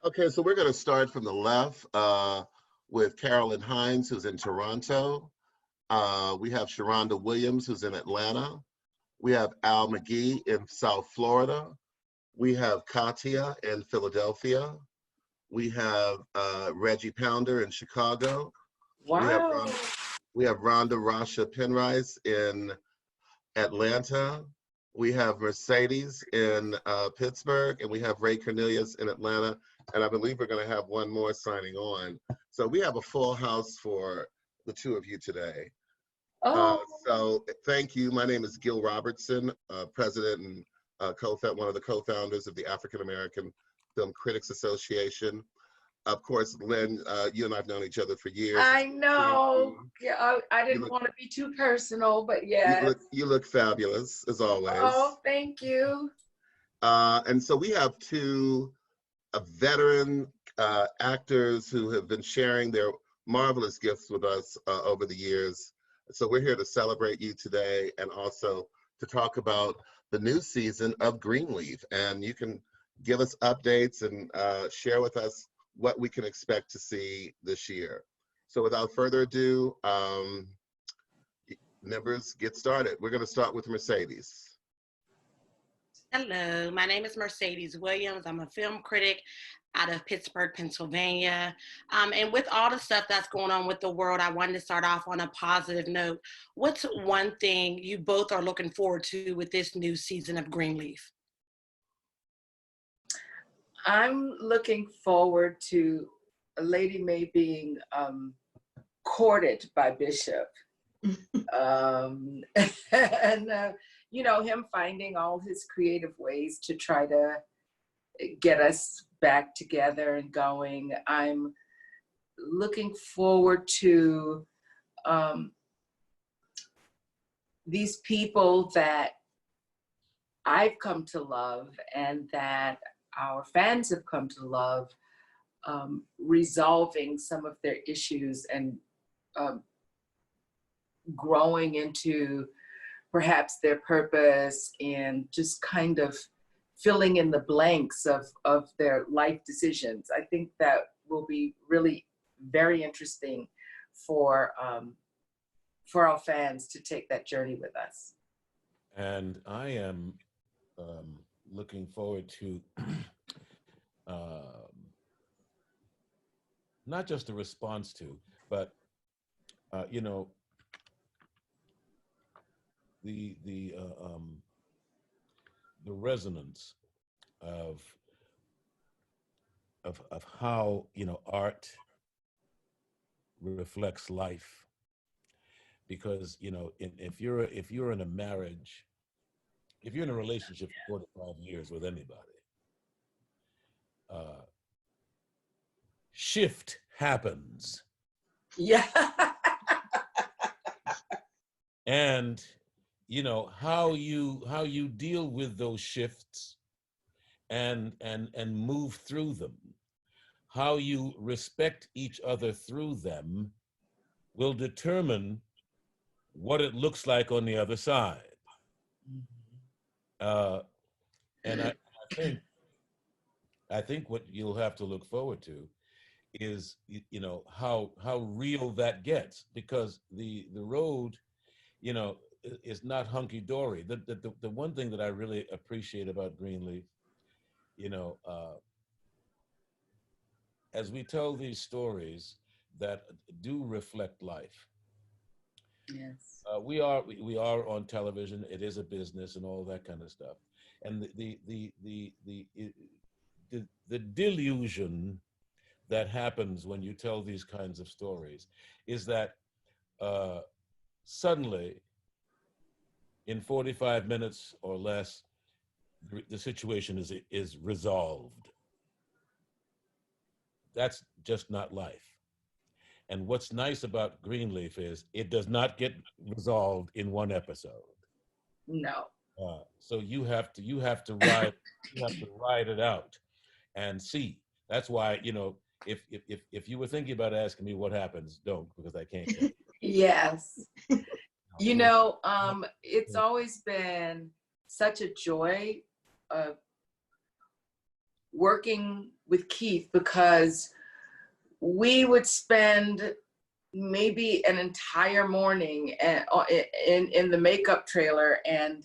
Okay, so we're going to start from the left with Carolyn Hines, who's in Toronto. We have Sharonda Williams, who's in Atlanta. We have Al McGee in South Florida. We have Katia in Philadelphia. We have Reggie Pounder in Chicago. Wow. We have Rhonda Rasha Penrice in Atlanta. We have Mercedes in Pittsburgh, and we have Ray Cornelius in Atlanta. And I believe we're going to have one more signing on. So we have a full house for the two of you today. Oh. So thank you. My name is Gil Robertson, president and one of the co-founders of the African American Film Critics Association. Of course, Lynn, you and I have known each other for years. I know. Yeah, I didn't want to be too personal, but yes. You look fabulous, as always. Oh, thank you. And so we have two veteran actors who have been sharing their marvelous gifts with us over the years. So we're here to celebrate you today and also to talk about the new season of Greenleaf. And you can give us updates and share with us what we can expect to see this year. So without further ado, members, get started. We're going to start with Mercedes. Hello, my name is Mercedes Williams. I'm a film critic out of Pittsburgh, Pennsylvania. And with all the stuff that's going on with the world, I wanted to start off on a positive note. What's one thing you both are looking forward to with this new season of Greenleaf? I'm looking forward to Lady May being courted by Bishop. And you know, him finding all his creative ways to try to get us back together and going. I'm looking forward to these people that I've come to love and that our fans have come to love, resolving some of their issues and growing into perhaps their purpose and just kind of filling in the blanks of their life decisions. I think that will be really very interesting for our fans to take that journey with us. And I am looking forward to not just the response to, but you know, the resonance of how, you know, art reflects life. Because, you know, if you're in a marriage, if you're in a relationship for 45 years with anybody, shift happens. Yeah. And you know how you deal with those shifts and move through them, how you respect each other through them will determine what it looks like on the other side. And I think what you'll have to look forward to is, you know, how real that gets, because the road, you know, is not hunky-dory. The one thing that I really appreciate about Greenleaf, you know, as we tell these stories that do reflect life. Yes. We are on television. It is a business and all that kind of stuff. And the delusion that happens when you tell these kinds of stories is that suddenly, in 45 minutes or less, the situation is resolved. That's just not life. And what's nice about Greenleaf is it does not get resolved in one episode. No. So you have to ride it out and see. That's why, you know, if you were thinking about asking me what happens, don't, because I can't tell you. Yes. You know, it's always been such a joy working with Keith, because we would spend maybe an entire morning in the makeup trailer and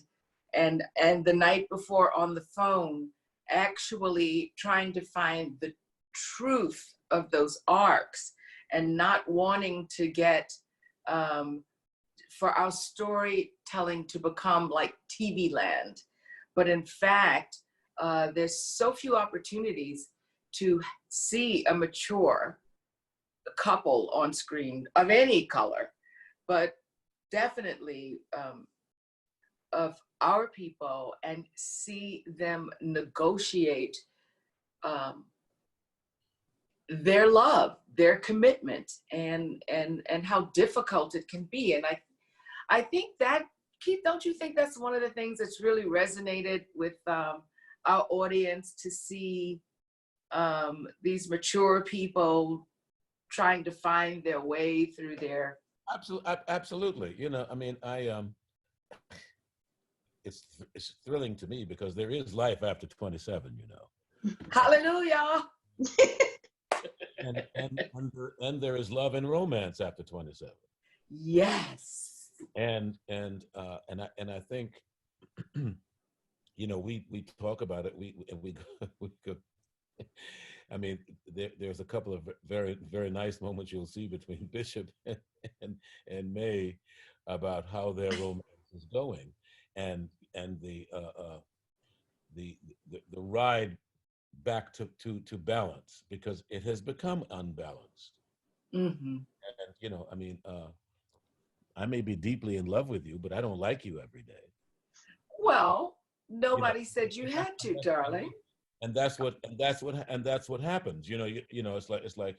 the night before on the phone, actually trying to find the truth of those arcs, and not wanting to get for our storytelling to become like TV land. But in fact, there's so few opportunities to see a mature couple on screen of any color, but definitely of our people, and see them negotiate their love, their commitment, and how difficult it can be. And I think that, Keith, don't you think that's one of the things that's really resonated with our audience, to see these mature people trying to find their way through their... Absolutely. You know, I mean, it's thrilling to me, because there is life after 27, you know. Hallelujah. and there is love and romance after 27. Yes. And I think, you know, we talk about it. We go. I mean, there's a couple of very, very nice moments you'll see between Bishop and May about how their romance is going, and the ride back to balance, because it has become unbalanced. Mm-hmm. And you know, I mean, I may be deeply in love with you, but I don't like you every day. Well, nobody said you had to, darling. And that's what happens. You know, it's like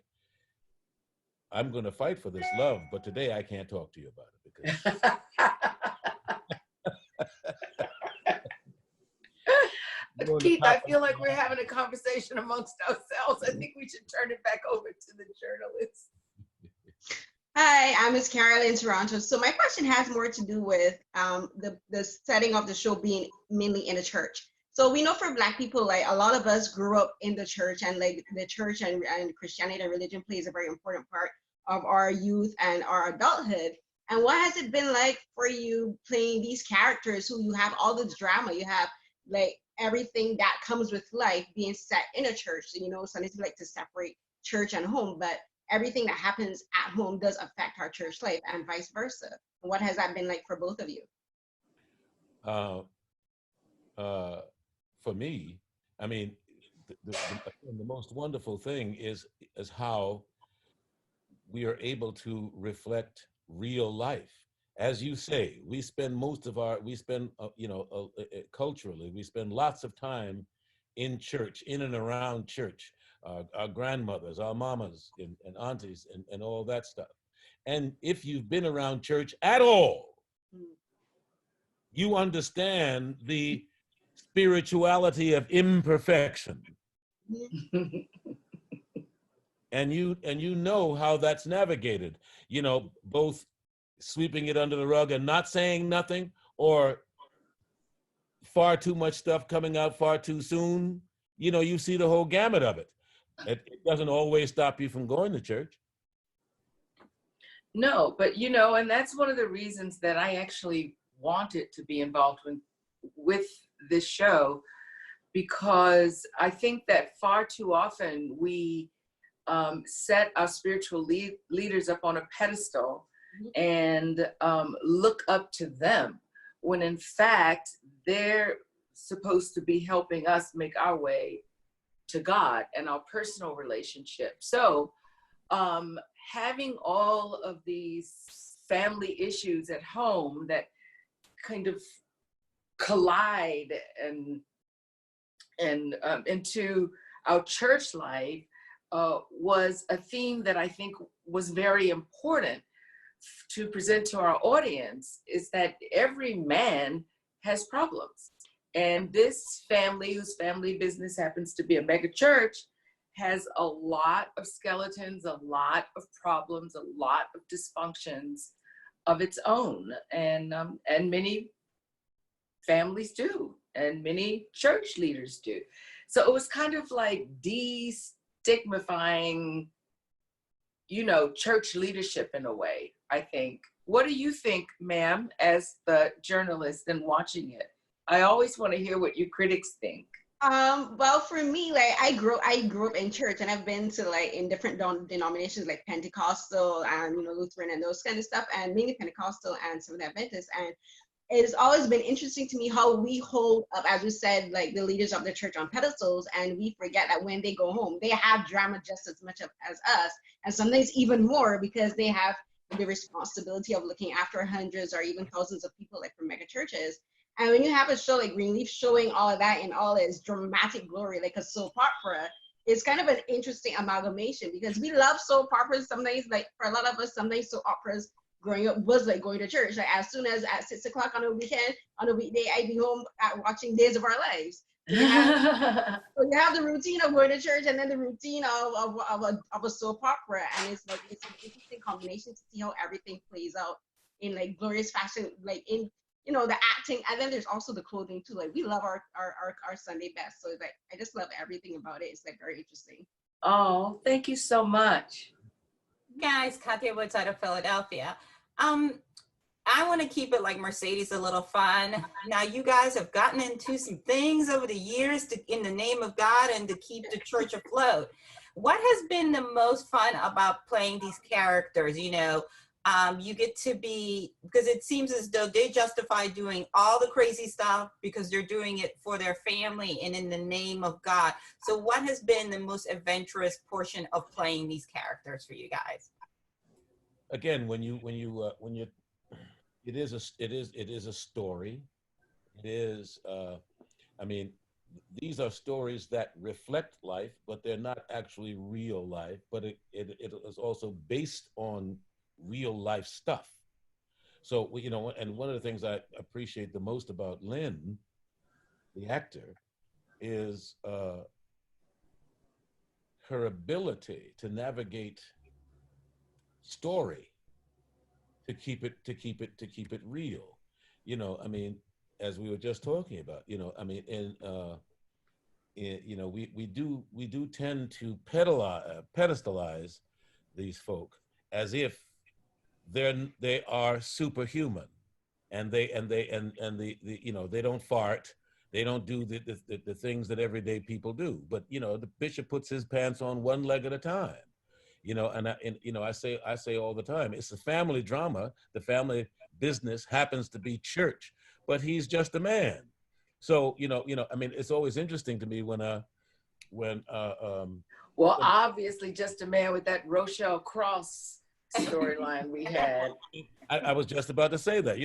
I'm going to fight for this love, but today I can't talk to you about it because. Keith, I feel like we're having a conversation amongst ourselves. I think we should turn it back over to the journalist. Hi, I'm Miss Carol in Toronto. So my question has more to do with the setting of the show being mainly in a church. So we know for Black people, like a lot of us grew up in the church, and like the church and Christianity and religion plays a very important part of our youth and our adulthood. And what has it been like for you playing these characters who you have all this drama, you have like everything that comes with life being set in a church? So, you know, some people like to separate church and home, but everything that happens at home does affect our church life and vice versa. What has that been like for both of you? For me, I mean, the most wonderful thing is how we are able to reflect real life. As you say, we spend culturally, we spend lots of time in church, in and around church, our grandmothers, our mamas and aunties and all that stuff. And if you've been around church at all, you understand the spirituality of imperfection. and you know how that's navigated, you know, both sweeping it under the rug and not saying nothing, or far too much stuff coming out far too soon. You know, you see the whole gamut of it. It doesn't always stop you from going to church. No, but you know, and that's one of the reasons that I actually wanted to be involved with this show, because I think that far too often we set our spiritual leaders up on a pedestal and look up to them, when in fact they're supposed to be helping us make our way to God and our personal relationship. So having all of these family issues at home that kind of collide and into our church life was a theme that I think was very important to present to our audience, is that every man has problems. And this family, whose family business happens to be a megachurch, has a lot of skeletons, a lot of problems, a lot of dysfunctions of its own. And many families do, and many church leaders do. So it was kind of like destigmatizing, you know, church leadership in a way, I think. What do you think, ma'am, as the journalist and watching it? I always want to hear what your critics think. Well, for me, like I grew up in church, and I've been to like in different denominations like Pentecostal and Lutheran and those kind of stuff, and mainly Pentecostal and Seventh Adventist. And it has always been interesting to me how we hold up, as we said, like the leaders of the church on pedestals, and we forget that when they go home, they have drama just as much as us, and sometimes even more, because they have the responsibility of looking after hundreds or even thousands of people, like from mega churches. And when you have a show like Greenleaf showing all of that in all its dramatic glory, like a soap opera, it's kind of an interesting amalgamation, because we love soap operas. Sometimes, like for a lot of us, sometimes soap operas growing up was like going to church. Like as soon as at 6 o'clock on a weekend, on a weekday, I'd be home watching Days of Our Lives. So you have the routine of going to church, and then the routine of a soap opera, and it's like it's an interesting combination to see how everything plays out in like glorious fashion, like in the acting, and then there's also the clothing too. Like we love our Sunday best, so like I just love everything about it. It's like very interesting. Oh, thank you so much. Guys, Katya Woods out of Philadelphia. I want to keep it like Mercedes a little fun. Now, you guys have gotten into some things over the years in the name of God and to keep the church afloat. What has been the most fun about playing these characters? You get to be, because it seems as though they justify doing all the crazy stuff because they're doing it for their family and in the name of God. So what has been the most adventurous portion of playing these characters for you guys? Again, it is a story. It is, these are stories that reflect life, but they're not actually real life, but it is also based on real life stuff. So, and one of the things I appreciate the most about Lynn, the actor, is her ability to navigate story to keep it real. As we were just talking about, we do tend to pedestalize these folk as if they are superhuman, and they don't fart, they don't do the things that everyday people do. But the bishop puts his pants on one leg at a time. I say all the time, it's a family drama. The family business happens to be church, but he's just a man. So it's always interesting to me when obviously just a man with that Rochelle Cross storyline we had. I was just about to say that.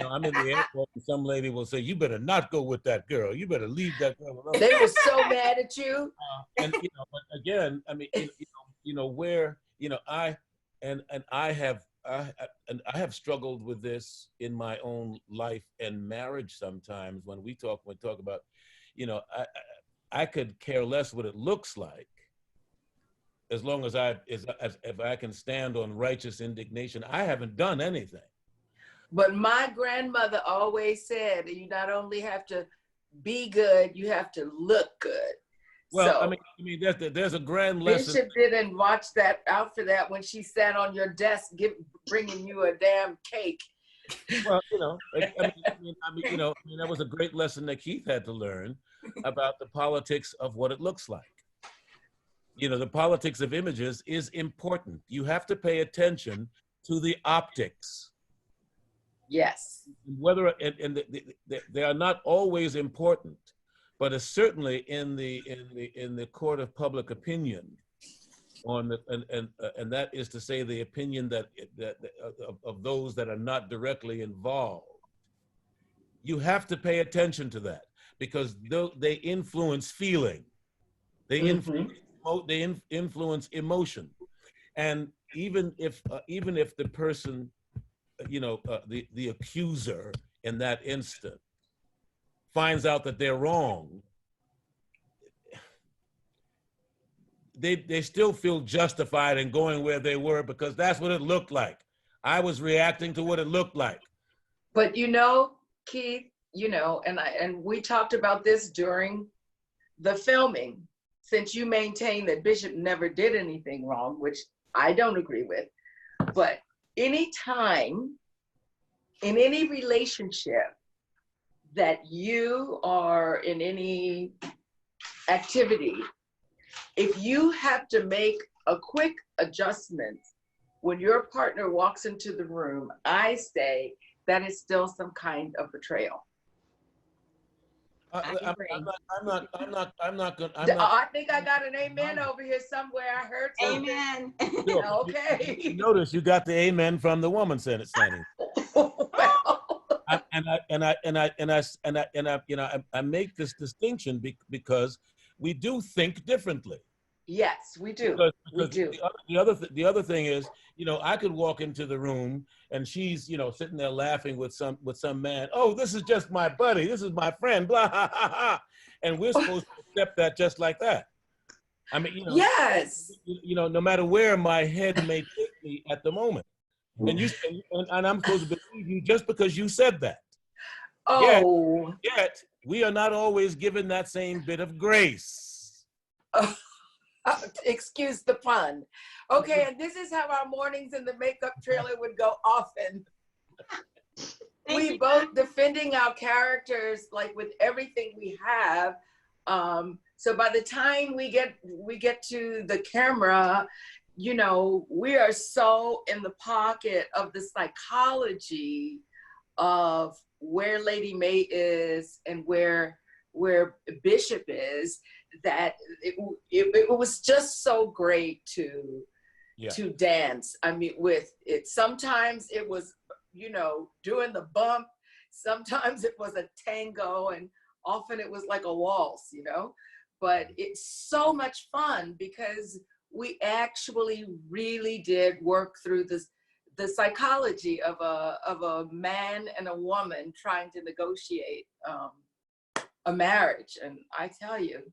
I'm in the airport and some lady will say, "You better not go with that girl. You better leave that girl alone." They were so mad at you. But again, where I have struggled with this in my own life and marriage sometimes. When we talk about, I could care less what it looks like, as long as if I can stand on righteous indignation. I haven't done anything. But my grandmother always said, you not only have to be good, you have to look good. Well, so, there's a grand lesson. Bishop didn't watch that out for that when she sat on your desk bringing you a damn cake. Well, that was a great lesson that Keith had to learn about the politics of what it looks like. The politics of images is important. You have to pay attention to the optics. Yes. Whether they are not always important, but it's certainly in the court of public opinion, and that is to say the opinion that of those that are not directly involved. You have to pay attention to that, because they influence feeling, they influence emotion, and even if the person, the accuser in that instant finds out that they're wrong, they still feel justified in going where they were, because that's what it looked like. I was reacting to what it looked like. But Keith, you know, and we talked about this during the filming, since you maintain that Bishop never did anything wrong, which I don't agree with, but any time in any relationship that you are in any activity, if you have to make a quick adjustment when your partner walks into the room, I say that is still some kind of betrayal. I'm not going. I think I got an amen over here somewhere. I heard something. Amen. Okay. You notice you got the amen from the woman standing. Well, I make this distinction because we do think differently. yes, we do. Because We do. the other thing is, you know, I could walk into the room and she's, you know, sitting there laughing with some man. Oh, this is just my buddy. This is my friend. Blah ha ha ha. And we're supposed to accept that just like that. I mean, you know, Yes. you know, no matter where my head may take me at the moment, and I'm supposed to believe you just because you said that. Oh. Yet we are not always given that same bit of grace. Excuse the pun. Okay, and this is how our mornings in the makeup trailer would go often. We both defending our characters like with everything we have. So by the time we get to the camera, you know, we are so in the pocket of the psychology of where Lady May is and where Bishop is, that it was just so great to dance. I mean, with it, sometimes it was, you know, doing the bump, sometimes it was a tango, and often it was like a waltz, you know, but it's so much fun because we actually really did work through the psychology of a man and a woman trying to negotiate a marriage. And I tell you,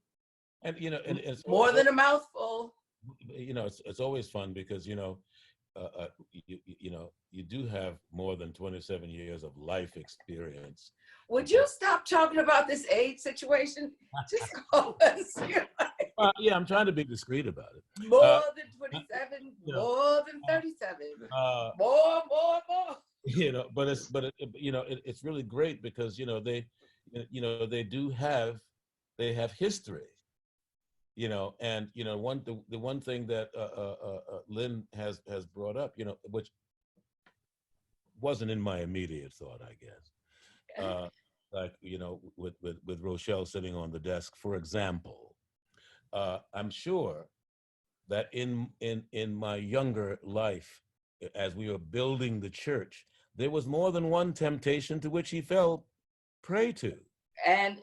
and you know, and it's more than a mouthful. You know, it's always fun because, you know, you know, you do have more than 27 years of life experience. Would you stop talking about this age situation? Just call us. Yeah, I'm trying to be discreet about it. More than 27, you know, more than 37, more. You know, you know, it's really great because, you know, they have history. You know, and you know, the one thing that Lynn has brought up, you know, which wasn't in my immediate thought, I guess, like, you know, with Rochelle sitting on the desk, for example, I'm sure that in my younger life, as we were building the church, there was more than one temptation to which he fell prey to, and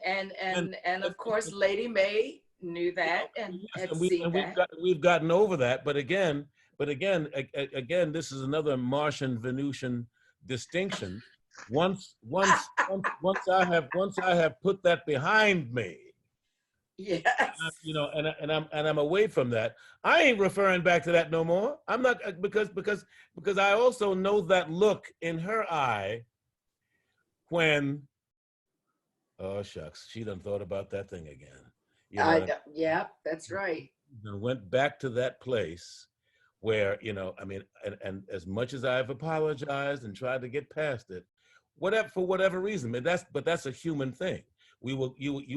of course, Lady May knew that and had seen that. We've gotten over that, but again, this is another Martian Venusian distinction. Once I have put that behind me, yes, you know, and I'm away from that. I ain't referring back to that no more. I'm not, because I also know that look in her eye when, oh shucks, she done thought about that thing again. You know, yeah, that's right. And went back to that place where, you know, I mean, and as much as I've apologized and tried to get past it, for whatever reason, but that's a human thing. You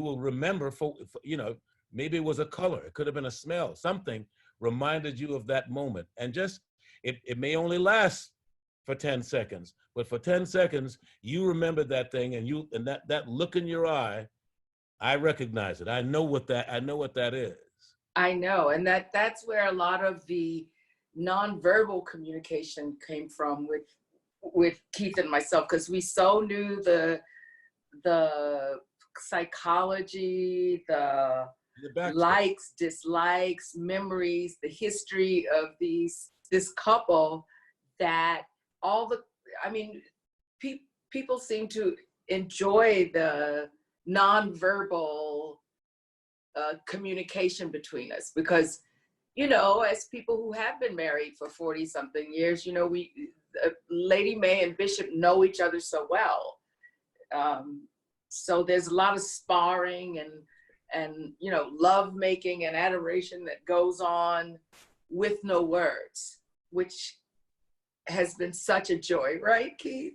will remember for, you know, maybe it was a color, it could have been a smell, something reminded you of that moment, and just it may only last for 10 seconds, but for 10 seconds you remember that thing, and that look in your eye, I recognize it. I know what that is. I know, and that's where a lot of the nonverbal communication came from with Keith and myself, because we so knew the psychology, the likes, dislikes, memories, the history of this couple, that people seem to enjoy the nonverbal communication between us, because, you know, as people who have been married for 40 something years, you know, Lady May and Bishop know each other so well. So there's a lot of sparring and you know, love making and adoration that goes on with no words, which has been such a joy, right, Keith?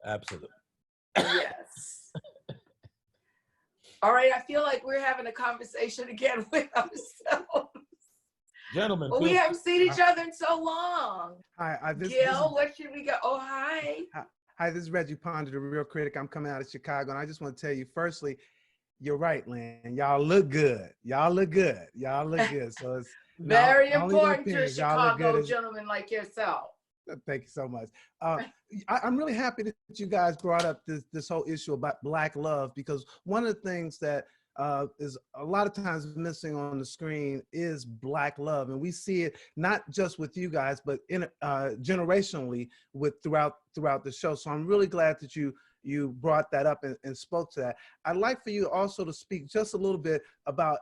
Absolutely. Yes. All right, I feel like we're having a conversation again with ourselves. Gentlemen, Well, we haven't seen each other in so long. Hi, Gil, what should we go? Oh, hi. Hi, this is Reggie Ponder, the Real Critic. I'm coming out of Chicago, and I just want to tell you, firstly, you're right, Lynn. Y'all look good. Y'all look good. Y'all look good. So it's Very not only important to a opinions, y'all look good Chicago as- gentleman like yourself. Thank you so much. I'm really happy that you guys brought up this whole issue about Black love, because one of the things that is a lot of times missing on the screen is Black love, and we see it not just with you guys, but in generationally throughout the show. So I'm really glad that you brought that up and spoke to that. I'd like for you also to speak just a little bit about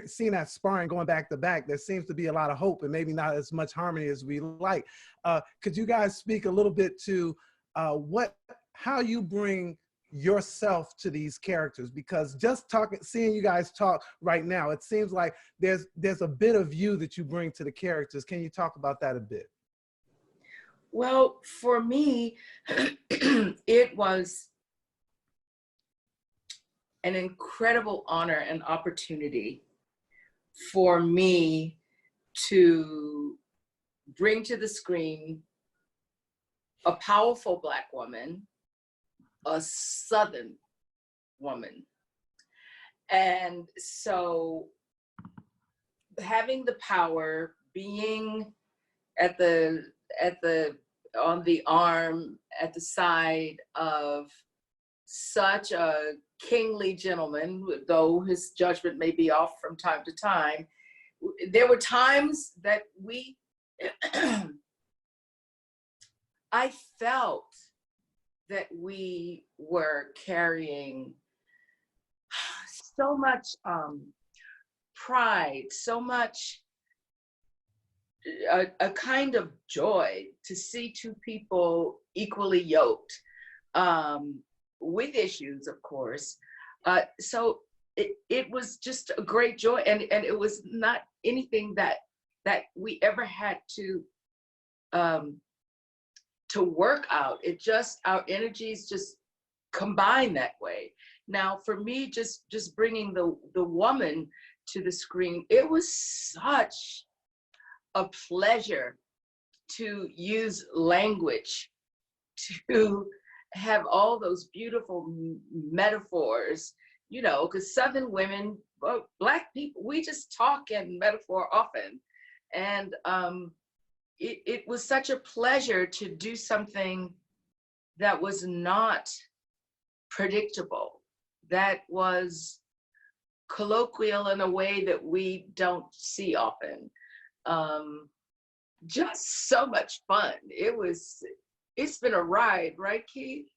seeing that sparring going back to back. There seems to be a lot of hope and maybe not as much harmony as we like. Could you guys speak a little bit to how you bring yourself to these characters? Because just seeing you guys talk right now, it seems like there's a bit of you that you bring to the characters. Can you talk about that a bit? Well, for me, it was an incredible honor and opportunity for me to bring to the screen a powerful Black woman, a Southern woman. And so having the power, being on the arm, at the side of such a kingly gentleman, though his judgment may be off from time to time, there were times that I felt that we were carrying so much pride, so much a kind of joy to see two people equally yoked, with issues, of course. So it was just a great joy, and it was not anything that we ever had to work out. It just, our energies just combined that way. Now, for me, just bringing the woman to the screen, it was such a pleasure to use language, to have all those beautiful metaphors, you know, because Southern women, well, Black people, we just talk in metaphor often. And it was such a pleasure to do something that was not predictable, that was colloquial in a way that we don't see often. Just so much fun. It's been a ride, right, Keith?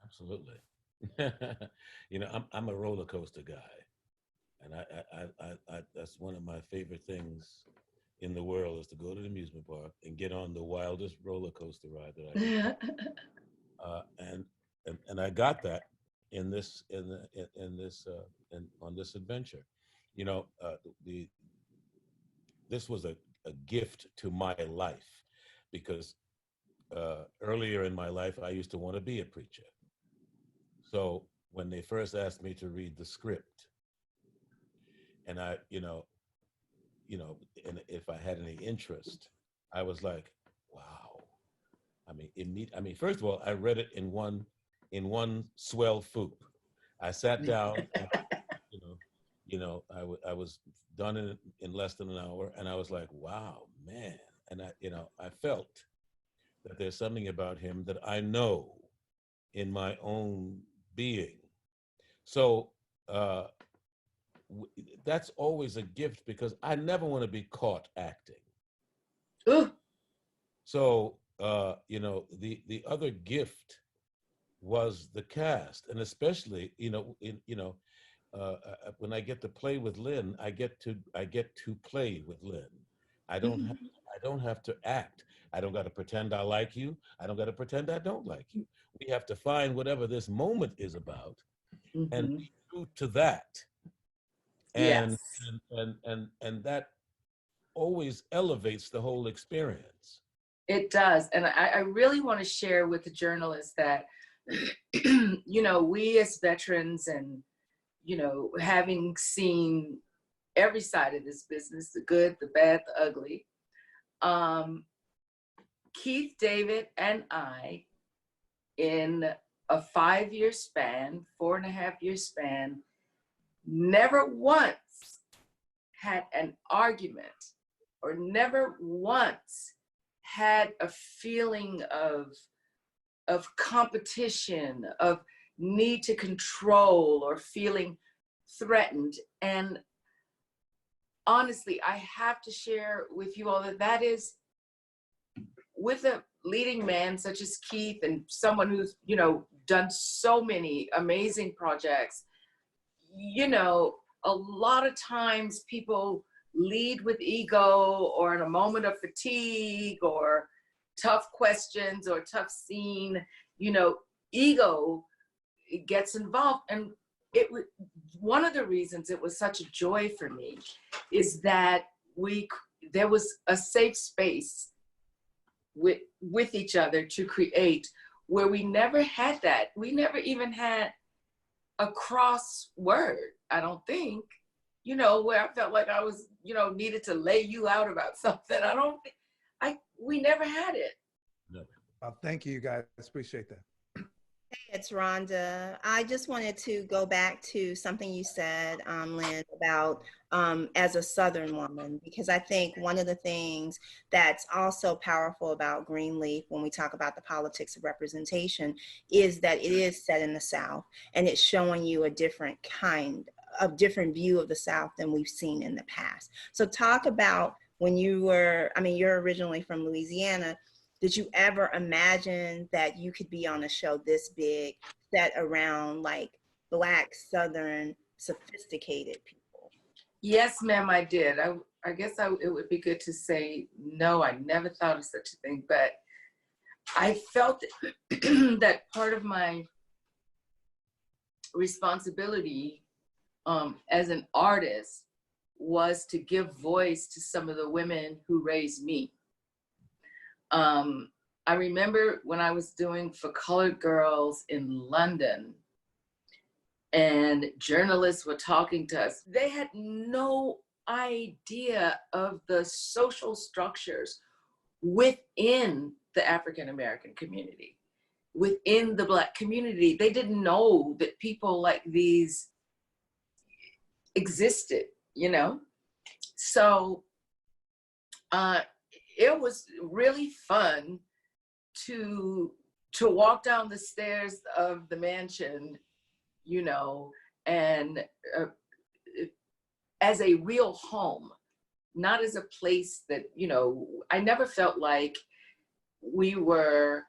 Absolutely. You know, I'm a roller coaster guy, and I that's one of my favorite things in the world, is to go to the amusement park and get on the wildest roller coaster ride that I can. And I got that on this adventure. You know, this was a gift to my life, because earlier in my life, I used to want to be a preacher. So when they first asked me to read the script, and I, you know, and if I had any interest, I was like, wow. I mean, first of all, I read it in one swell swoop. I sat down, and, I was done in less than an hour, and I was like, wow, man. And I felt that there's something about him that I know in my own being. So that's always a gift, because I never want to be caught acting. Ooh. So the other gift was the cast, and especially when I get to play with Lynn, I get to play with Lynn. I don't have to act, I don't got to pretend I like you. I don't got to pretend I don't like you. We have to find whatever this moment is about and Mhm. be true to that. And, Yes. and that always elevates the whole experience. It does. And I really want to share with the journalists that, you know, we as veterans and, you know, having seen every side of this business, the good, the bad, the ugly, Keith, David, and I, in a 5-year span, 4.5-year span, never once had an argument or never once had a feeling of competition, of need to control or feeling threatened. And honestly, I have to share with you all that that is, with a leading man such as Keith and someone who's, you know, done so many amazing projects, you know, a lot of times people lead with ego or in a moment of fatigue or tough questions or tough scene, you know, ego gets involved. And it was one of the reasons it was such a joy for me is that there was a safe space with each other to create where we never had that. We never even had a cross word, I don't think, you know, where I felt like I was, you know, needed to lay you out about something. I don't think, we never had it. No. Thank you, guys. Appreciate that. Hey, it's Rhonda. I just wanted to go back to something you said, Lynn, about as a Southern woman, because I think one of the things that's also powerful about Greenleaf when we talk about the politics of representation is that it is set in the South and it's showing you a different view of the South than we've seen in the past. So talk about when you were, I mean, you're originally from Louisiana. Did you ever imagine that you could be on a show this big set around like Black, Southern, sophisticated people? Yes, ma'am, I did. I guess it would be good to say, no, I never thought of such a thing, but I felt that part of my responsibility as an artist was to give voice to some of the women who raised me. I remember when I was doing For Colored Girls in London and journalists were talking to us, they had no idea of the social structures within the African American community, within the Black community. They didn't know that people like these existed, you know? So it was really fun to walk down the stairs of the mansion, you know, and as a real home, not as a place that, you know, I never felt like we were,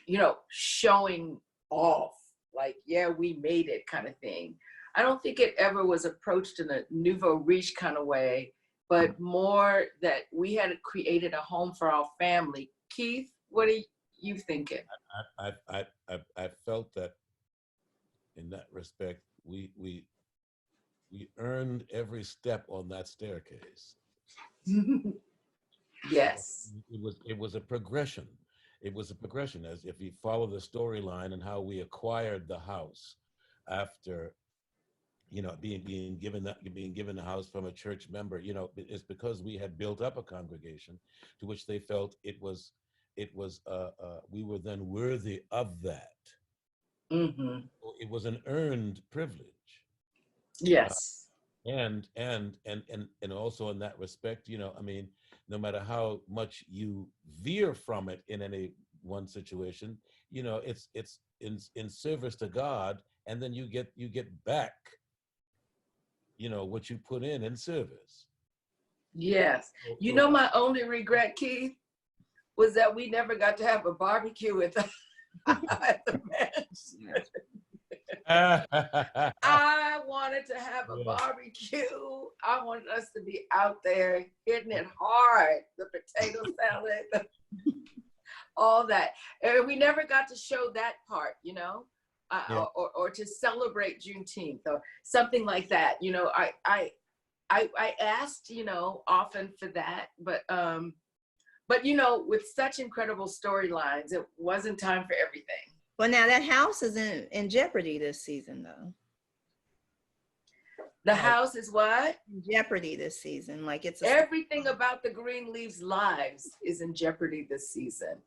you know, showing off, like, yeah, we made it kind of thing. I don't think it ever was approached in a nouveau riche kind of way, but more that we had created a home for our family. Keith, what are you thinking? I felt that in that respect, we earned every step on that staircase. Yes. It was a progression. It was a progression, as if you follow the storyline and how we acquired the house after, you know, being given the house from a church member. You know, it's because we had built up a congregation to which they felt we were then worthy of that. Mm-hmm. It was an earned privilege. Yes. And also in that respect, you know, I mean, no matter how much you veer from it in any one situation, you know, it's in service to God, and then you get back, you know, what you put in service. Yes. You know, my only regret, Keith, was that we never got to have a barbecue at the mansion. I wanted to have a barbecue. I wanted us to be out there hitting it hard. The potato salad, all that. And we never got to show that part, you know, Yeah. or to celebrate Juneteenth or something like that. You know, I asked, you know, often for that, but you know, with such incredible storylines, it wasn't time for everything. Well, now that house is in jeopardy this season, though. The house is what? In jeopardy this season. Like it's Everything about the Greenleaf's lives is in jeopardy this season.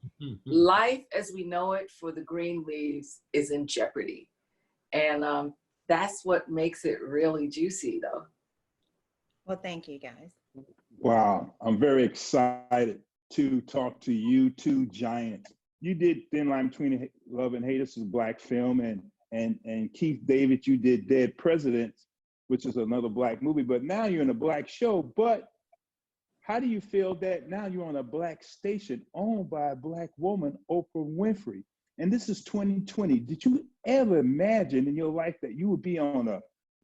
Life as we know it for the Greenleafs is in jeopardy. And that's what makes it really juicy, though. Well, thank you, guys. Wow, I'm very excited to talk to you two giants. You did Thin Line Between Love and Hate. This is a Black film, and Keith David, you did Dead Presidents, which is another Black movie, but now you're in a Black show. But how do you feel that now you're on a Black station owned by a Black woman, Oprah Winfrey? And this is 2020. Did you ever imagine in your life that you would be on a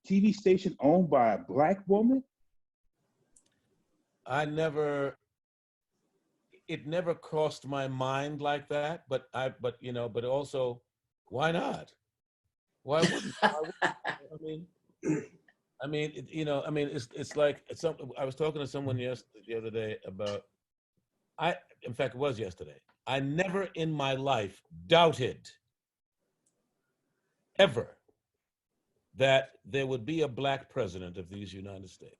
TV station owned by a Black woman? It never crossed my mind like that, but also, why not? Why wouldn't? It's like I was talking to someone the other day about, in fact, it was yesterday. I never in my life doubted ever that there would be a Black president of these United States.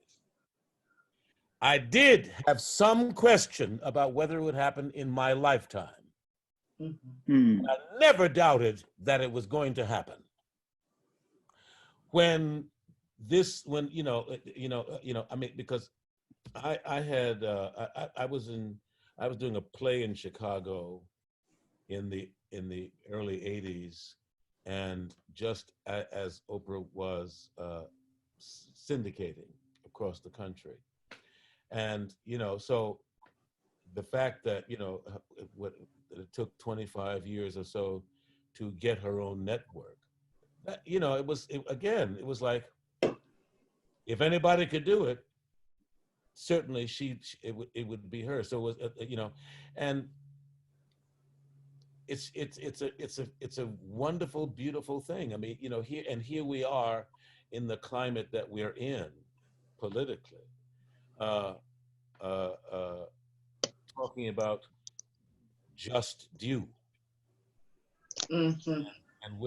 I did have some question about whether it would happen in my lifetime. Mm-hmm. I never doubted that it was going to happen. Because I was doing a play in Chicago in the early 80s, and just as Oprah was syndicating across the country. And, so the fact that, it took 25 years or so to get her own network, it was like, if anybody could do it, certainly it would be her. So it was, and it's a wonderful, beautiful thing. I mean, here we are in the climate that we're in politically. Talking about just due, Mm-hmm. and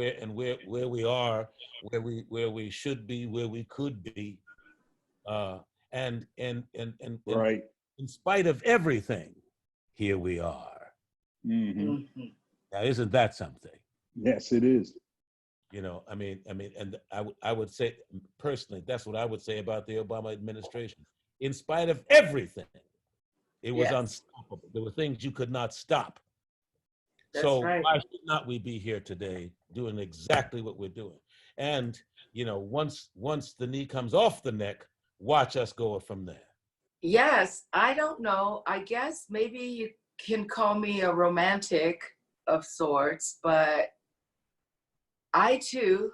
where we are, where we should be, where we could be, and Right. in spite of everything, here we are. Mm-hmm. Mm-hmm. Now, isn't that something? Yes, it is. And I would say personally, that's what I would say about the Obama administration. In spite of everything, it was unstoppable. There were things you could not stop. That's So right. why should not we be here today doing exactly what we're doing? And once the knee comes off the neck, watch us go from there. Yes, I don't know. I guess maybe you can call me a romantic of sorts, but I too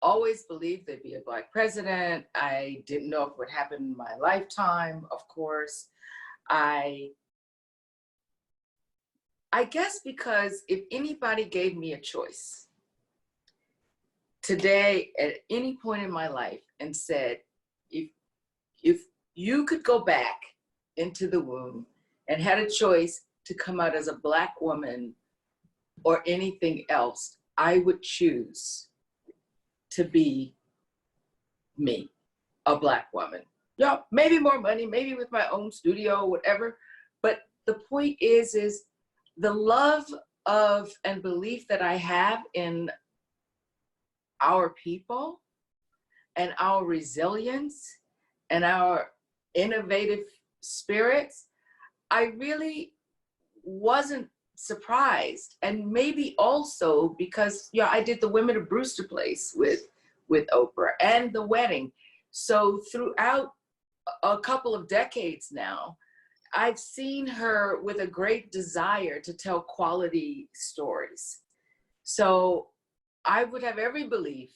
always believed there'd be a Black president. I didn't know if it would happen in my lifetime, of course. I guess because if anybody gave me a choice today at any point in my life and said, if you could go back into the womb and had a choice to come out as a Black woman or anything else, I would choose to be me, a Black woman. Yeah, maybe more money, maybe with my own studio, whatever. But the point is the love of and belief that I have in our people and our resilience and our innovative spirits, I really wasn't surprised. And maybe also because I did the Women of Brewster Place with Oprah and The Wedding. So throughout a couple of decades now, I've seen her with a great desire to tell quality stories. So I would have every belief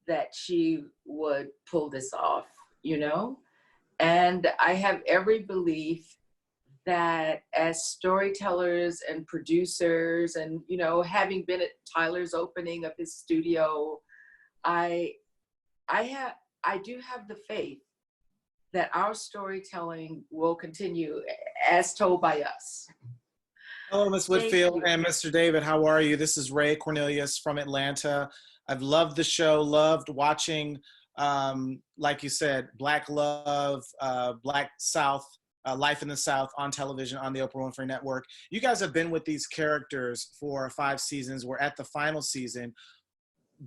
that she would pull this off, And I have every belief that as storytellers and producers, and having been at Tyler's opening of his studio, I do have the faith that our storytelling will continue as told by us. Hello, Ms. Whitfield and Mr. David. How are you? This is Ray Cornelius from Atlanta. I've loved the show, loved watching, like you said, Black Love, Black South, Life in the South on television on the Oprah Winfrey Network. You guys have been with these characters for 5 seasons. We're at the final season.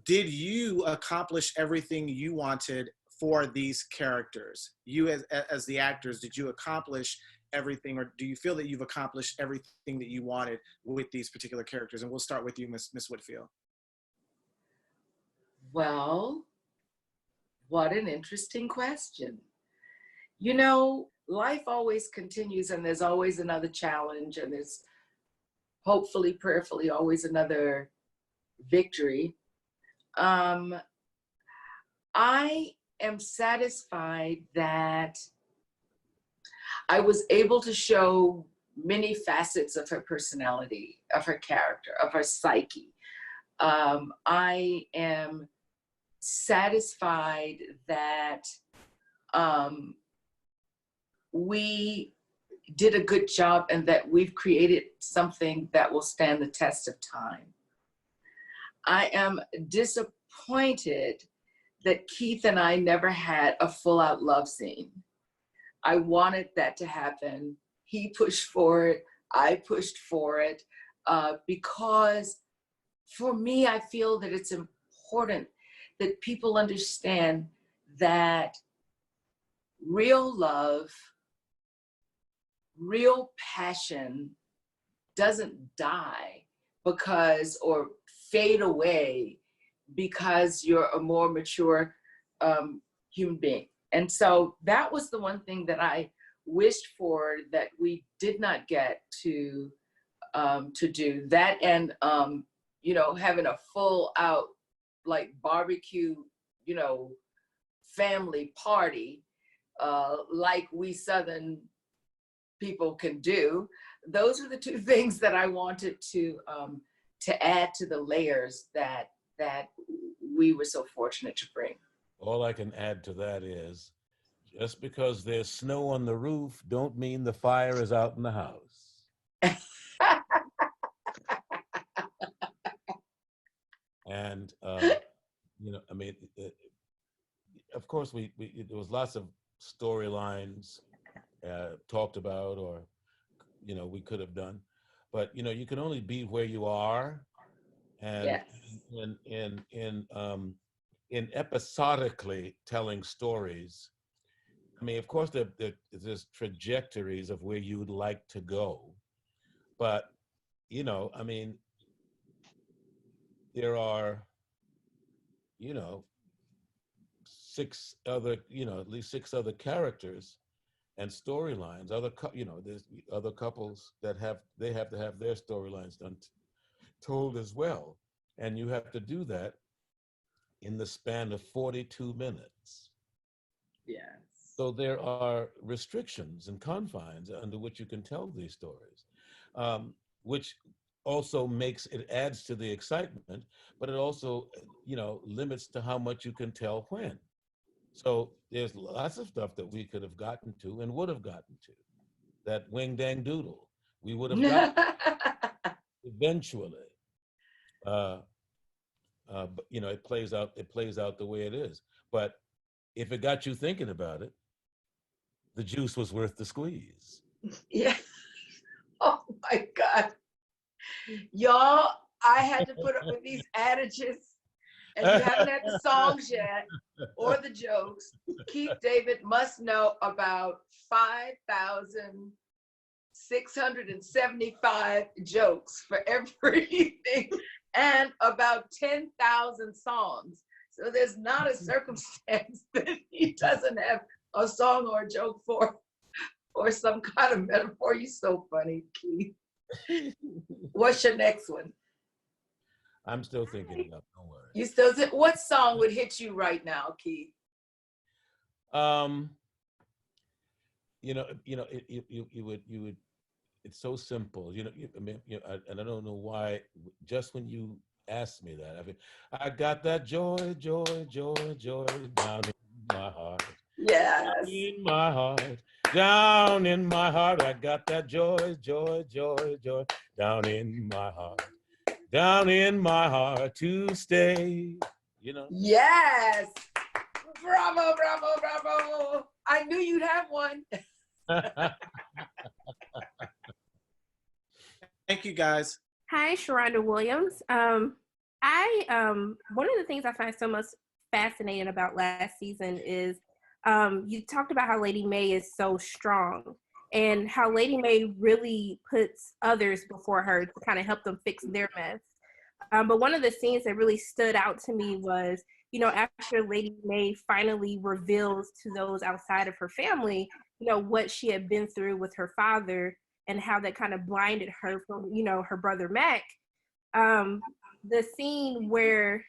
Did you accomplish everything you wanted for these characters? You as the actors, did you accomplish everything, or do you feel that you've accomplished everything that you wanted with these particular characters? And we'll start with you, Ms. Whitfield. Well, what an interesting question. Life always continues, and there's always another challenge, and there's hopefully, prayerfully, always another victory. I am satisfied that I was able to show many facets of her personality, of her character, of her psyche. I am satisfied that we did a good job and that we've created something that will stand the test of time. I am disappointed that Keith and I never had a full-out love scene. I wanted that to happen. He pushed for it. I pushed for it because for me, I feel that it's important that people understand that real love, real passion doesn't die or fade away because you're a more mature human being. And so that was the one thing that I wished for that we did not get to do. That and having a full out like barbecue, family party like we Southern people can do. Those are the 2 things that I wanted to add to the layers that we were so fortunate to bring. All I can add to that is, just because there's snow on the roof don't mean the fire is out in the house. And, of course, there was lots of storylines talked about, or, we could have done. But, you can only be where you are. And Yes. in episodically telling stories, of course, there's trajectories of where you would like to go. But, there are, 6 other, at least 6 other characters and storylines. There's other couples that have to have their storylines told as well. And you have to do that in the span of 42 minutes. Yes. So there are restrictions and confines under which you can tell these stories, which also adds to the excitement, but it also, limits to how much you can tell when. So there's lots of stuff that we could have gotten to and would have gotten to. That wing dang doodle, we would have gotten eventually. But, it plays out the way it is. But if it got you thinking about it, the juice was worth the squeeze. Yeah. Oh my God. Y'all, I had to put up with these adages, and you haven't had the songs yet or the jokes. Keith David must know about 5,675 jokes for everything and about 10,000 songs. So there's not a circumstance that he doesn't have a song or a joke for, or some kind of metaphor. You're so funny, Keith. What's your next one? I'm still thinking about. Don't worry. You still? What song would hit you right now, Keith? You would it's so simple. I mean, and I don't know why. Just when you asked me that, I got that joy, joy, joy, joy down in my heart. Yes. In my heart, down in my heart, I got that joy, joy, joy, joy, down in my heart to stay, Yes. Bravo, bravo, bravo. I knew you'd have one. Thank you, guys. Hi, Sharonda Williams. One of the things I find so much fascinating about last season is you talked about how Lady Mae is so strong and how Lady Mae really puts others before her to kind of help them fix their mess. But one of the scenes that really stood out to me was, after Lady Mae finally reveals to those outside of her family, what she had been through with her father and how that kind of blinded her from, her brother Mac. The scene where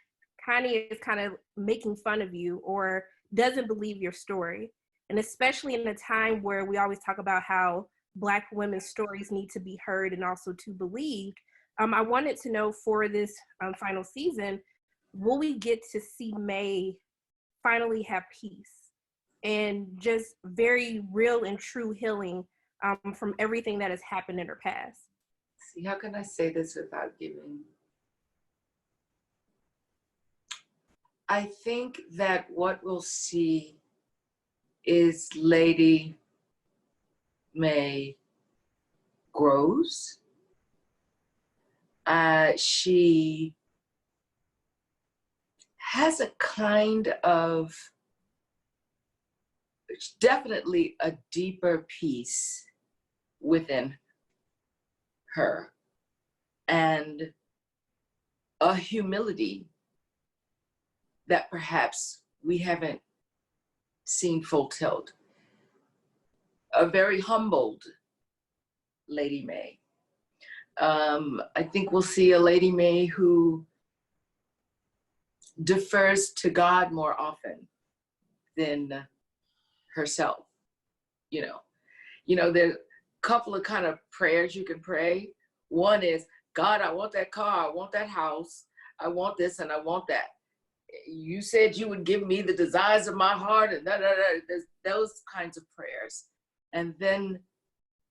Connie is kind of making fun of you or doesn't believe your story. And especially in a time where we always talk about how Black women's stories need to be heard and also to believed. I wanted to know for this final season, will we get to see Mae finally have peace and just very real and true healing from everything that has happened in her past? See, how can I say this without giving? I think that what we'll see is Lady Mae grows. She has a kind of, definitely a deeper peace within her and a humility that perhaps we haven't seen full tilt. A very humbled Lady Mae. I think we'll see a Lady Mae who defers to God more often than herself. There's a couple of kind of prayers you can pray. One is, God, I want that car, I want that house, I want this and I want that. You said you would give me the desires of my heart, and there's those kinds of prayers. And then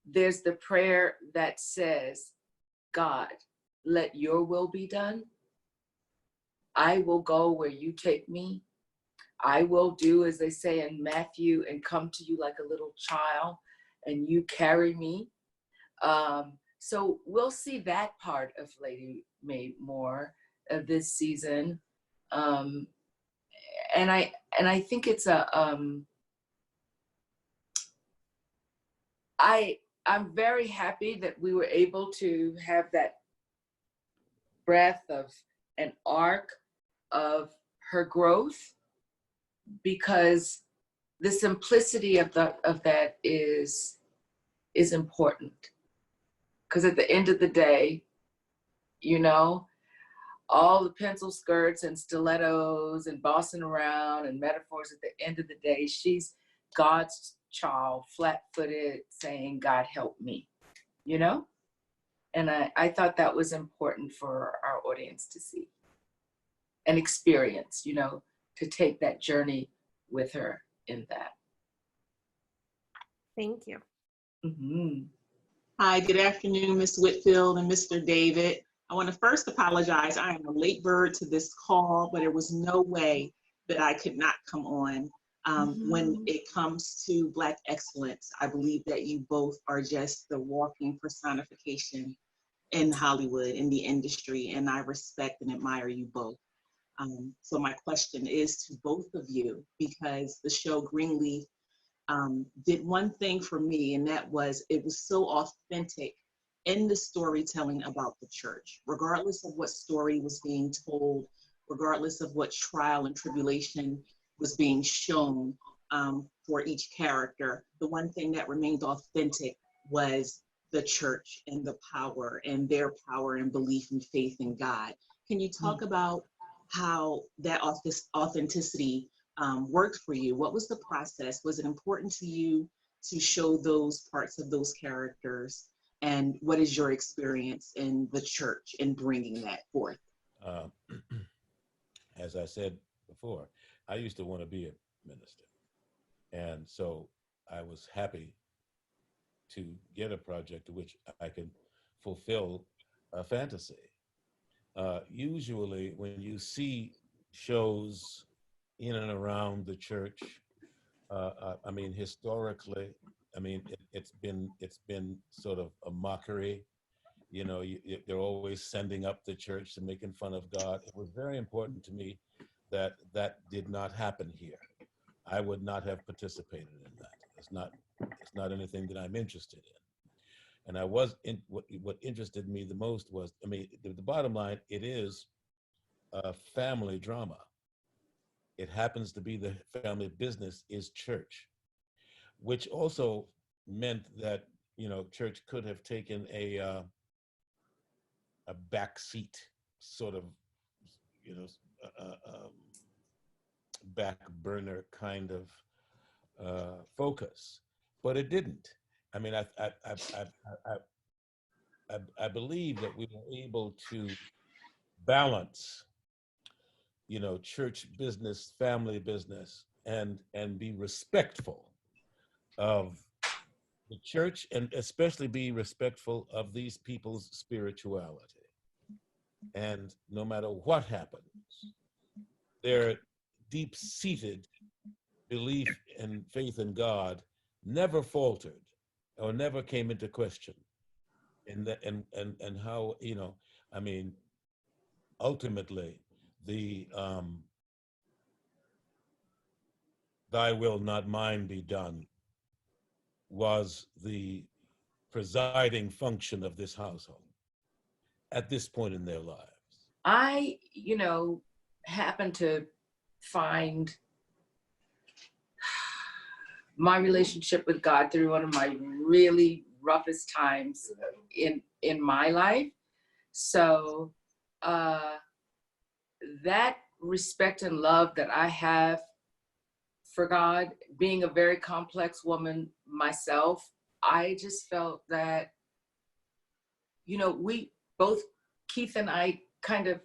there's the prayer that says, God, let your will be done. I will go where you take me. I will do, as they say in Matthew, and come to you like a little child, and you carry me. So we'll see that part of Lady Mae more this season. And I think it's I'm very happy that we were able to have that breadth of an arc of her growth, because the simplicity of that is important. Because at the end of the day, all the pencil skirts and stilettos and bossing around and metaphors, at the end of the day, she's God's child, flat-footed, saying, God help me, And I thought that was important for our audience to see and experience, to take that journey with her in that. Thank you. Mm-hmm. Hi, good afternoon, Ms. Whitfield and Mr. David. I want to first apologize. I am a late bird to this call, but there was no way that I could not come on. When it comes to Black excellence, I believe that you both are just the walking personification in Hollywood, in the industry, and I respect and admire you both. So my question is to both of you, because the show Greenleaf did one thing for me, and that was it was so authentic in the storytelling about the church, regardless of what story was being told, regardless of what trial and tribulation was being shown for each character. The one thing that remained authentic was the church and the power and their power and belief and faith in God. Can you talk about how that authenticity worked for you? What was the process? Was it important to you to show those parts of those characters? And what is your experience in the church in bringing that forth? As I said before, I used to want to be a minister. And so I was happy to get a project to which I can fulfill a fantasy. Usually when you see shows in and around the church, I mean, historically, I mean, it's been sort of a mockery. You know, they're always sending up the church and making fun of God. It was very important to me that that did not happen here. I would not have participated in that. It's not anything that I'm interested in. And I was in what interested me the most was, I mean, the bottom line, it is a family drama. It happens to be the family business is church, which also meant that, you know, church could have taken a backseat sort of, you know, back burner kind of focus, but it didn't. I mean, I believe that we were able to balance, you know, church business, family business, and be respectful of the church, and especially be respectful of these people's spirituality. And no matter what happens, their deep-seated belief and faith in God never faltered or never came into question. And how, you know, I mean, ultimately, the thy will not mine be done was the presiding function of this household at this point in their lives. I, you know, happened to find my relationship with God through one of my really roughest times in my life. So that respect and love that I have for God, being a very complex woman myself, I just felt that, you know, we both, Keith and I, kind of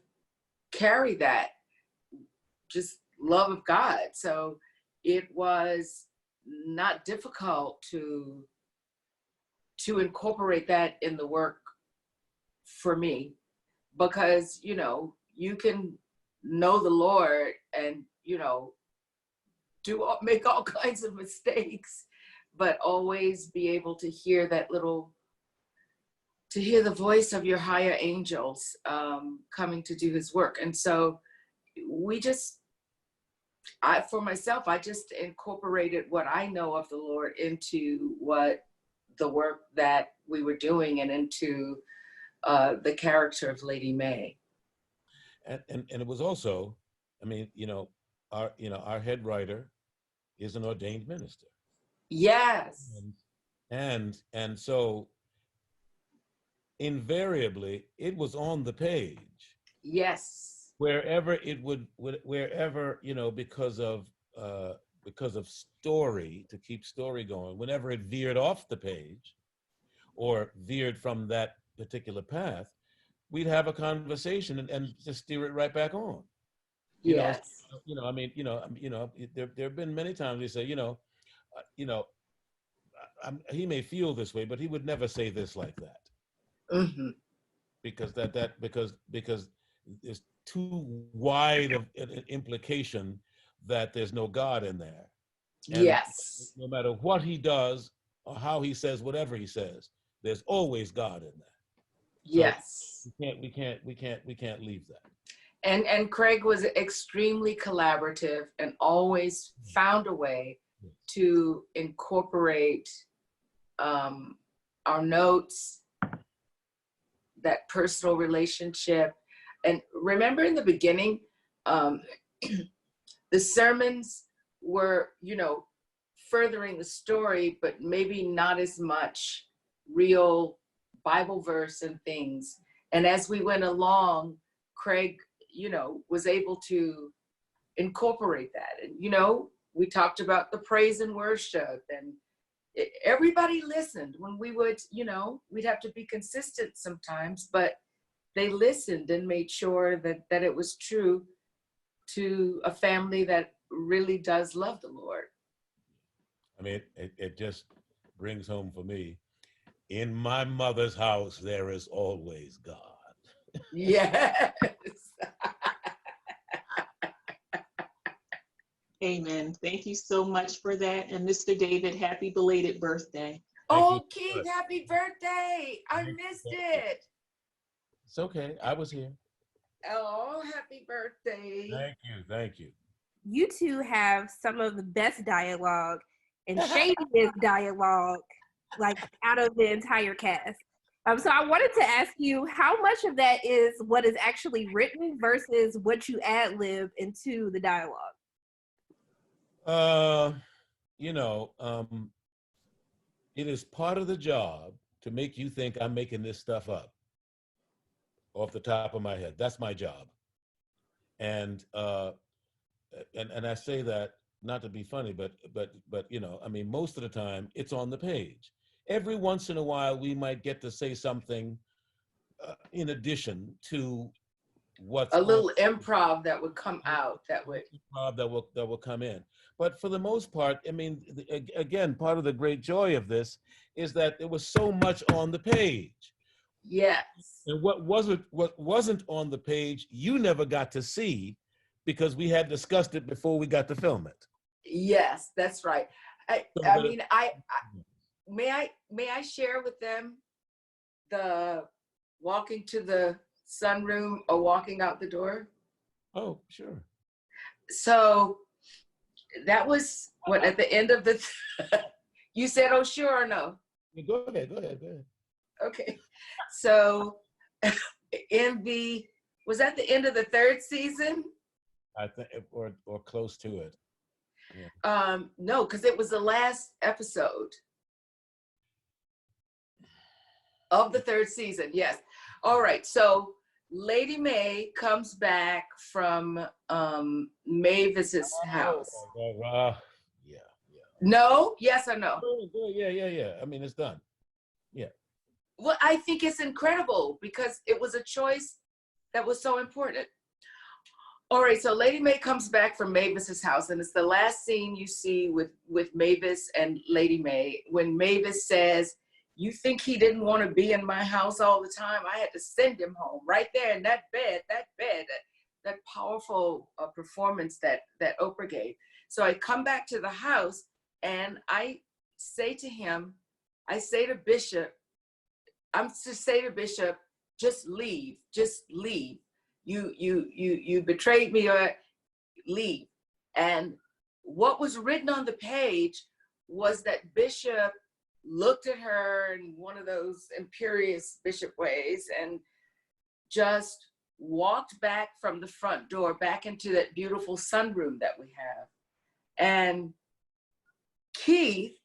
carry that just love of God. So it was not difficult to incorporate that in the work for me, because, you know, you can know the Lord and, you know, make all kinds of mistakes, but always be able to hear to hear the voice of your higher angels coming to do his work. And so for myself, I just incorporated what I know of the Lord into what the work that we were doing and into the character of Lady May. And it was also, I mean, our head writer is an ordained minister. Yes. And so invariably it was on the page. Yes. Wherever, you know, because of story, to keep story going, whenever it veered off the page or veered from that particular path, we'd have a conversation and just steer it right back on. Yes. I mean, there have been many times we say, he may feel this way, but he would never say this like that. Mm-hmm. Because because there's too wide of an implication that there's no God in there. And yes. No matter what he does or how he says whatever he says, there's always God in there. Yes. So we can't leave that. And Craig was extremely collaborative and always found a way to incorporate our notes, that personal relationship. And remember in the beginning, the sermons were, you know, furthering the story, but maybe not as much real Bible verse and things. And as we went along, Craig, you know, was able to incorporate that. And, you know, we talked about the praise and worship, and everybody listened when we would, you know, we'd have to be consistent sometimes, but they listened and made sure that it was true to a family that really does love the Lord. I mean, it just brings home for me, in my mother's house, there is always God. Yes. Amen. Thank you so much for that. And Mr. David, happy belated birthday. Oh, Keith, happy birthday. I missed it. It's okay. I was here. Oh, happy birthday. Thank you. Thank you. You two have some of the best dialogue and shadiest dialogue, like out of the entire cast. So I wanted to ask you, how much of that is what is actually written versus what you ad-lib into the dialogue? You know, it is part of the job to make you think I'm making this stuff up off the top of my head. That's my job. And I say that not to be funny, but you know, I mean, most of the time it's on the page. Every once in a while, we might get to say something in addition to what's a little improv that would come out, that will come in. But for the most part, I mean, again, part of the great joy of this is that there was so much on the page. Yes. And what wasn't on the page, you never got to see because we had discussed it before we got to film it. Yes, that's right. May I share with them the walking to the sunroom or walking out the door? Oh, sure. So that was what, at the end of the, you said, oh, sure or no? Go ahead. Okay. So was that the end of the third season? I think, or close to it. Yeah. No, because it was the last episode of the third season. Yes. All right. So Lady May comes back from Mavis's house. Yeah. No? Yes or no? Yeah. I mean, it's done. Yeah. Well, I think it's incredible because it was a choice that was so important. All right, so Lady May comes back from Mavis's house, and it's the last scene you see with Mavis and Lady May, when Mavis says, you think he didn't want to be in my house all the time? I had to send him home right there in that bed, that powerful performance that Oprah gave. So I come back to the house and I say to Bishop, just leave. You betrayed me, or leave. And what was written on the page was that Bishop looked at her in one of those imperious Bishop ways and just walked back from the front door back into that beautiful sunroom that we have. And Keith,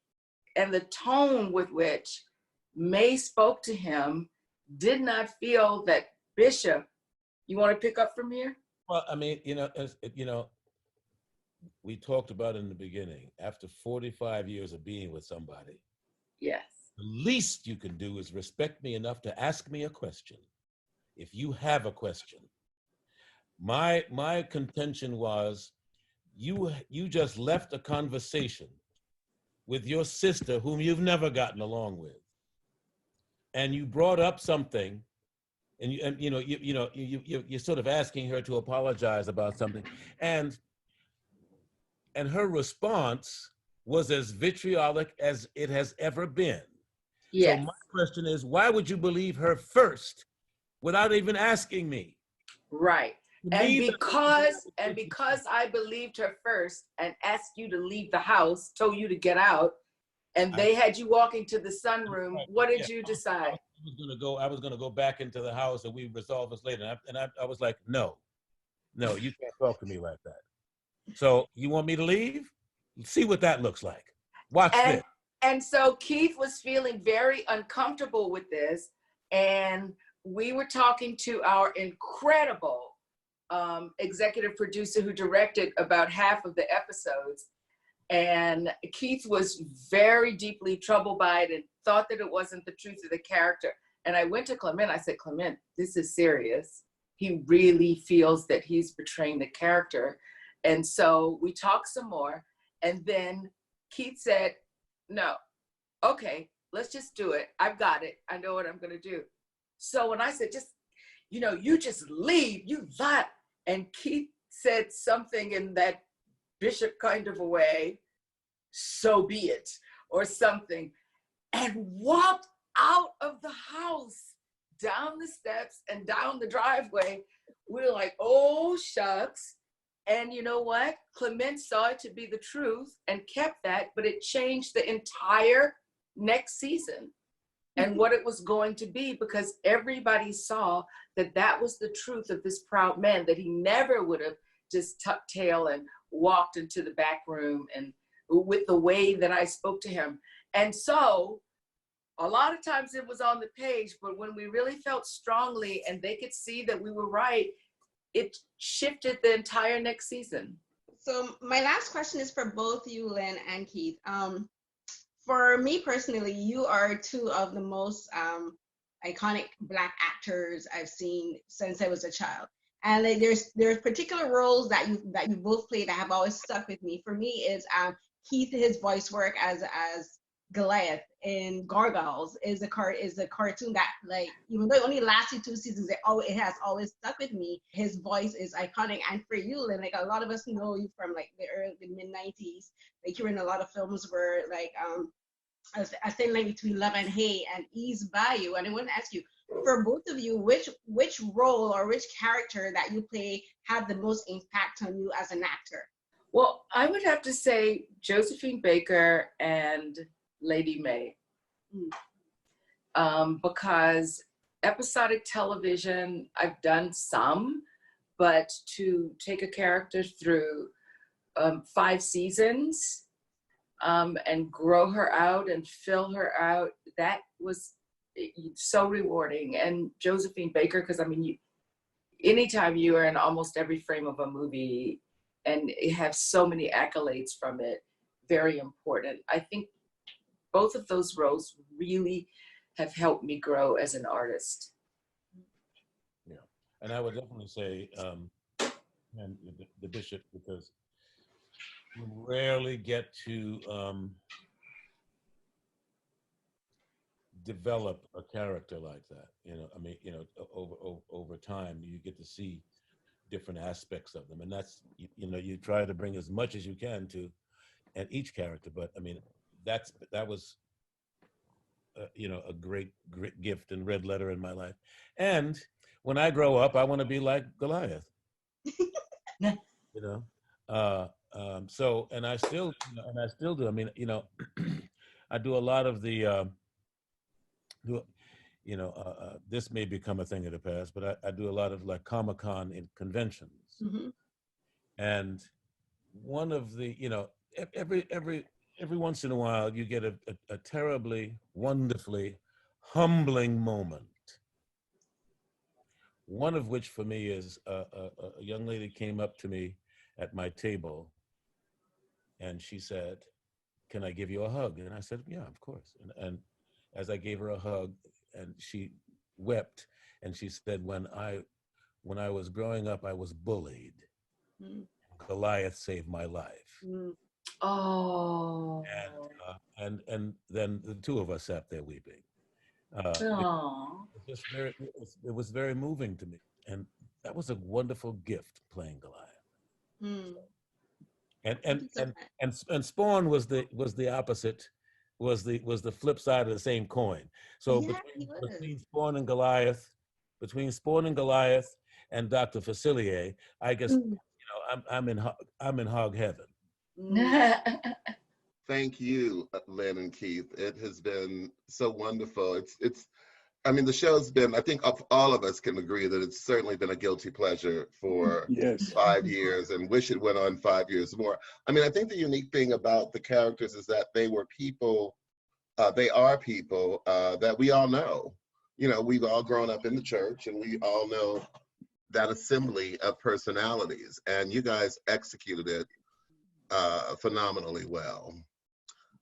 and the tone with which May spoke to him, did not feel that Bishop, you want to pick up from here? Well, I mean, we talked about in the beginning, after 45 years of being with somebody, yes, the least you can do is respect me enough to ask me a question. If you have a question, my contention was, you just left a conversation with your sister whom you've never gotten along with, and you brought up something, and you're sort of asking her to apologize about something, and her response was as vitriolic as it has ever been. Yes. So my question is, why would you believe her first without even asking me? Right. And because I believed her first and asked you to leave the house, told you to get out, and they had you walking to the sunroom, what did you decide? I was gonna go back into the house and we resolve this later. And I was like, no, you can't talk to me like that. So you want me to leave? See what that looks like. Watch this. And so Keith was feeling very uncomfortable with this, and we were talking to our incredible executive producer who directed about half of the episodes, And Keith was very deeply troubled by it and thought that it wasn't the truth of the character. And I went to Clement, I said, Clement, this is serious. He really feels that he's betraying the character. And so we talked some more. And then Keith said, no, okay, let's just do it. I've got it. I know what I'm gonna do. So when I said, you just leave, you lie. And Keith said something in that Bishop kind of a way, so be it, or something, and walked out of the house, down the steps and down the driveway. We were like, oh, shucks. And you know what? Clement saw it to be the truth and kept that, but it changed the entire next season and what it was going to be, because everybody saw that that was the truth of this proud man, that he never would have just tucked tail and walked into the back room, and with the way that I spoke to him. And so a lot of times it was on the page, but when we really felt strongly and they could see that we were right, it shifted the entire next season. So my last question is for both you, Lynn and Keith. For me personally, you are two of the most iconic Black actors I've seen since I was a child. And like, there's particular roles that you both played that have always stuck with me. For me is Keith, his voice work as Goliath in Gargoyles is a cartoon that, like, even though it only lasted 2 seasons, it has always stuck with me. His voice is iconic. And for you, Lynn, like, a lot of us know you from like the mid-90s. Like, you were in a lot of films where like a thin line between Love and Hate and Ease Bayou. And I want to ask you, for both of you, which role or which character that you play had the most impact on you as an actor? Well, I would have to say Josephine Baker and Lady May. Because episodic television, I've done some, but to take a character through 5 seasons and grow her out and fill her out, that was so rewarding. And Josephine Baker, because I mean, anytime you are in almost every frame of a movie and have so many accolades from it, very important. I think both of those roles really have helped me grow as an artist. Yeah, and I would definitely say and the Bishop, because you rarely get to develop a character like that. I mean, over time, you get to see different aspects of them, and that's, you try to bring as much as you can to at each character. But I mean, that was a great gift and red letter in my life. And when I grow up, I want to be like Goliath. So, and I still do. I mean, I do a lot of the this may become a thing of the past, but I do a lot of like Comic-Con in conventions. Mm-hmm. And one of the, every once in a while you get a terribly, wonderfully humbling moment. One of which for me is a young lady came up to me at my table and she said, "Can I give you a hug?" And I said, "Yeah, of course." And as I gave her a hug, and she wept, and she said, when I was growing up, I was bullied. Mm. Goliath saved my life." Mm. Oh. And then the two of us sat there weeping. It was very moving to me, and that was a wonderful gift, playing Goliath. Mm. And Spawn was the opposite, was the flip side of the same coin. So Yeah, between Spawn and Goliath, and Dr. Facilier, I guess I'm in hog heaven. Thank you, Lynn and Keith. It has been so wonderful. I mean, the show's been, I think all of us can agree that it's certainly been a guilty pleasure for 5 years, and wish it went on 5 years more. I mean, I think the unique thing about the characters is that they are people that we all know. We've all grown up in the church, and we all know that assembly of personalities, and you guys executed it phenomenally well.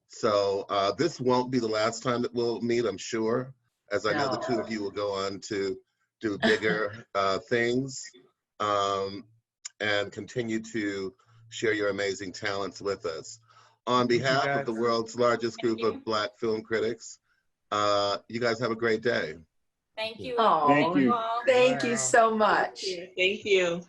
So this won't be the last time that we'll meet, I'm sure, as I know the two of you will go on to do bigger things and continue to share your amazing talents with us. On behalf of the world's largest group of Black film critics, you guys have a great day. Thank you. Oh, Thank you. Thank you so much. Thank you.